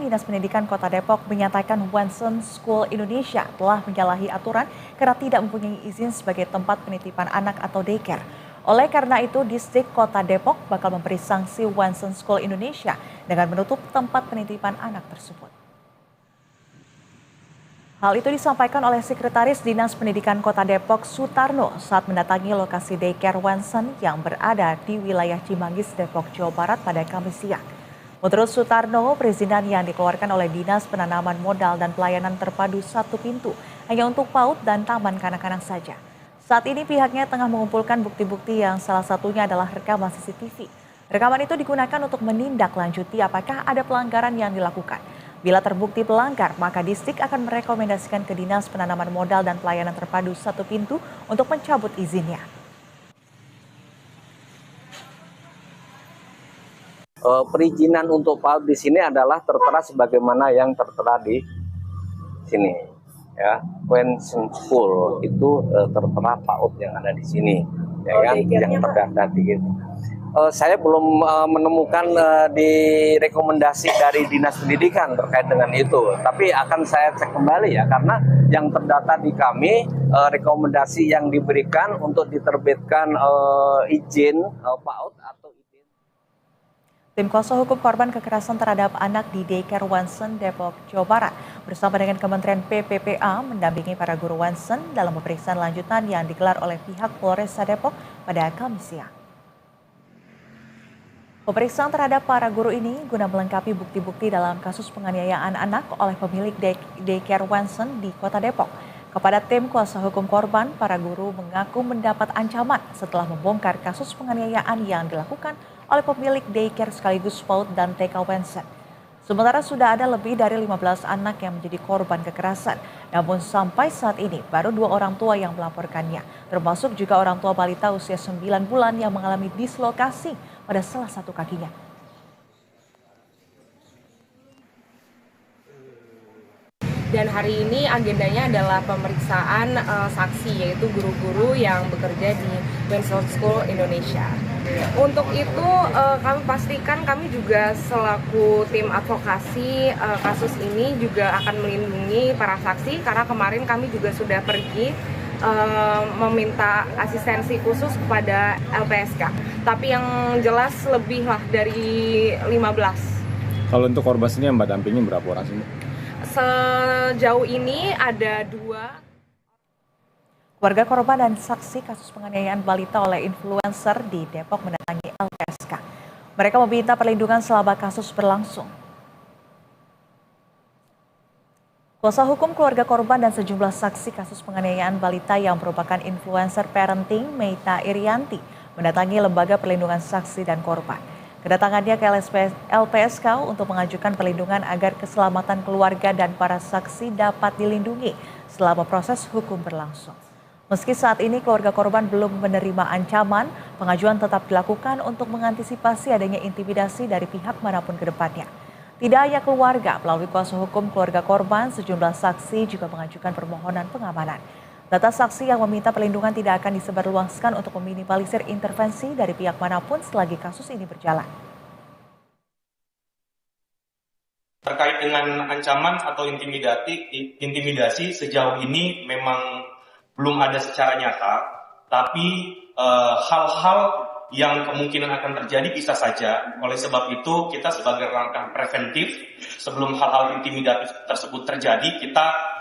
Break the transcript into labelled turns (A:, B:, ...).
A: Dinas Pendidikan Kota Depok menyatakan Wanson School Indonesia telah menyalahi aturan karena tidak mempunyai izin sebagai tempat penitipan anak atau daycare. Oleh karena itu, Distrik Kota Depok bakal memberi sanksi Wanson School Indonesia dengan menutup tempat penitipan anak tersebut. Hal itu disampaikan oleh Sekretaris Dinas Pendidikan Kota Depok Sutarno saat mendatangi lokasi daycare Wanson yang berada di wilayah Cimanggis, Depok, Jawa Barat pada Kamis siang. Menurut Sutarno, perizinan yang dikeluarkan oleh Dinas Penanaman Modal dan Pelayanan Terpadu Satu Pintu hanya untuk PAUD dan taman kanak-kanak saja. Saat ini pihaknya tengah mengumpulkan bukti-bukti yang salah satunya adalah rekaman CCTV. Rekaman itu digunakan untuk menindaklanjuti apakah ada pelanggaran yang dilakukan. Bila terbukti pelanggar, maka distrik akan merekomendasikan ke Dinas Penanaman Modal dan Pelayanan Terpadu Satu Pintu untuk mencabut izinnya.
B: Perizinan untuk PAUD di sini adalah tertera sebagaimana yang tertera di sini, ya. Wanson School itu tertera PAUD yang ada di sini, ya kan, yang terdaftar di gitu. Saya belum menemukan di rekomendasi dari Dinas Pendidikan terkait dengan itu, tapi akan saya cek kembali ya, karena yang terdata di kami rekomendasi yang diberikan untuk diterbitkan izin PAUD atau
A: Tim kuasa hukum korban kekerasan terhadap anak di daycare Wanson, Depok, Jawa Barat bersama dengan Kementerian PPPA mendampingi para guru Wanson dalam pemeriksaan lanjutan yang digelar oleh pihak Polresta Depok pada Kamis siang. Pemeriksaan terhadap para guru ini guna melengkapi bukti-bukti dalam kasus penganiayaan anak oleh pemilik daycare Wanson di Kota Depok. Kepada tim kuasa hukum korban, para guru mengaku mendapat ancaman setelah membongkar kasus penganiayaan yang dilakukan oleh pemilik daycare sekaligus PAUD dan TK Wanson. Sementara sudah ada lebih dari 15 anak yang menjadi korban kekerasan. Namun sampai saat ini baru 2 orang tua yang melaporkannya, termasuk juga orang tua balita usia 9 bulan yang mengalami dislokasi pada salah satu kakinya.
C: Dan hari ini agendanya adalah pemeriksaan saksi, yaitu guru-guru yang bekerja di Wanson School Indonesia. Untuk itu kami pastikan kami juga selaku tim advokasi kasus ini juga akan melindungi para saksi, karena kemarin kami juga sudah pergi meminta asistensi khusus kepada LPSK. Tapi yang jelas lebih lah dari 15.
D: Kalau untuk korban sendiri yang Mbak dampingi berapa orang sih?
C: Sejauh ini ada 2.
A: Keluarga korban dan saksi kasus penganiayaan balita oleh influencer di Depok mendatangi LPSK. Mereka meminta perlindungan selama kasus berlangsung. Kuasa hukum keluarga korban dan sejumlah saksi kasus penganiayaan balita yang merupakan influencer parenting, Meita Irianti, mendatangi Lembaga Perlindungan Saksi dan Korban. Kedatangannya ke LPSK untuk mengajukan perlindungan agar keselamatan keluarga dan para saksi dapat dilindungi selama proses hukum berlangsung. Meski saat ini keluarga korban belum menerima ancaman, pengajuan tetap dilakukan untuk mengantisipasi adanya intimidasi dari pihak manapun ke depannya. Tidak hanya keluarga, melalui kuasa hukum keluarga korban, sejumlah saksi juga mengajukan permohonan pengamanan. Data saksi yang meminta perlindungan tidak akan disebarluaskan untuk meminimalisir intervensi dari pihak manapun selagi kasus ini berjalan.
E: Terkait dengan ancaman atau intimidasi sejauh ini memang belum ada secara nyata, tapi hal-hal yang kemungkinan akan terjadi bisa saja. Oleh sebab itu kita sebagai langkah preventif sebelum hal-hal intimidatif tersebut terjadi, kita